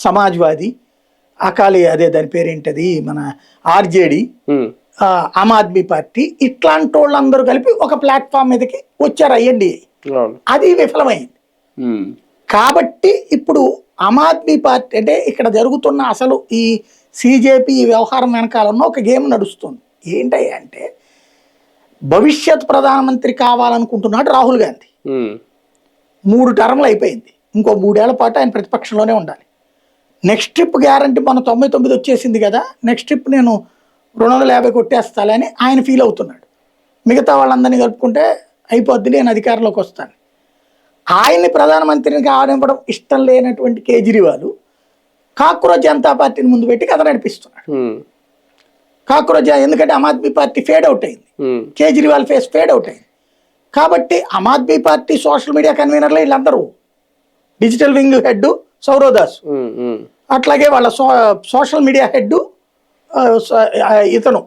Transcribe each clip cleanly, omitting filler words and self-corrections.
సమాజ్వాదీ, అకాలీ, అదే దాని పేరేంటది, మన ఆర్జేడీ, ఆమ్ ఆద్మీ పార్టీ, ఇట్లాంటి వాళ్ళందరూ కలిపి ఒక ప్లాట్ఫామ్ మీదకి వచ్చారు ఐఎన్డిఏ. అది విఫలమైంది. కాబట్టి ఇప్పుడు ఆమ్ ఆద్మీ పార్టీ అంటే ఇక్కడ జరుగుతున్న అసలు ఈ సిజేపీ ఈ వ్యవహారం వెనకాల ఉన్న ఒక గేమ్ నడుస్తుంది. ఏంటి అంటే భవిష్యత్ ప్రధానమంత్రి కావాలనుకుంటున్నాడు రాహుల్ గాంధీ. 3 టర్మ్లు అయిపోయింది. ఇంకో 3 ఏళ్ల పాటు ఆయన ప్రతిపక్షంలోనే ఉండాలి. నెక్స్ట్ ట్రిప్ గ్యారంటీ మన 99 వచ్చేసింది కదా, నెక్స్ట్ ట్రిప్ నేను 250 కొట్టేస్తాలని ఆయన ఫీల్ అవుతున్నాడు. మిగతా వాళ్ళందరినీ కలుపుకుంటే అయిపోద్ది, నేను అధికారంలోకి వస్తాను. ఆయన్ని ప్రధానమంత్రిని కావనివ్వడం ఇష్టం లేనటువంటి కేజ్రీవాల్ కాక్రోచ్ జనతా పార్టీని ముందు పెట్టి కథ నడిపిస్తున్నాడు. కాక్రోచ్ ఎందుకంటే Aam Aadmi party fade out అయింది, కేజ్రీవాల్ ఫేస్ ఫేడ్ అవుట్ అయింది. కాబట్టి Aam Aadmi party social media కన్వీనర్లు వీళ్ళందరూ, డిజిటల్ వింగ్ హెడ్ సౌరవ్, అట్లాగే వాళ్ళ సోషల్ మీడియా హెడ్ ఇతను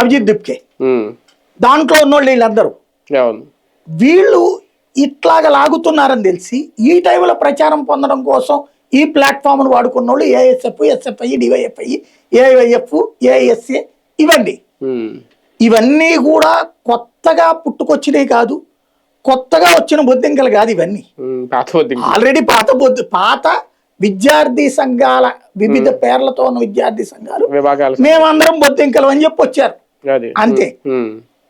అభిజిత్ దిప్కే, దాంట్లో ఉన్నోళ్ళు వీళ్ళందరూ. వీళ్ళు ఇట్లాగా లాగుతున్నారని తెలిసి ఈ టైంలో ప్రచారం పొందడం కోసం ఈ ప్లాట్ఫామ్ను వాడుకున్న వాళ్ళు ASF, SFI, DYFI, AIF, ASA ఇవన్నీ కూడా కొత్తగా పుట్టుకొచ్చినవి కాదు, కొత్తగా వచ్చిన బొద్దింకలు కాదు. ఇవన్నీ ఆల్రెడీ పాత విద్యార్థి సంఘాల వివిధ పేర్లతో ఉన్న విద్యార్థి సంఘాలు మేమందరం బొద్దింకలు అని చెప్పి వచ్చారు, అంతే.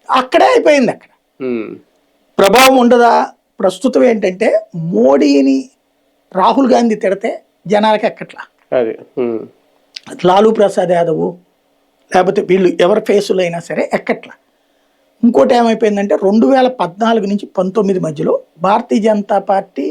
అక్కడే అయిపోయింది. అక్కడ ప్రభావం ఉండదా? ప్రస్తుతం ఏంటంటే మోడీని రాహుల్ గాంధీ తిడితే జనాలకి ఎక్కట్లా, లాలూ ప్రసాద్ యాదవ్ లేకపోతే వీళ్ళు ఎవరి ఫేసులు అయినా సరే ఎక్కట్లా. ఇంకోటి ఏమైపోయిందంటే 2014 నుంచి 19 మధ్యలో భారతీయ జనతా పార్టీ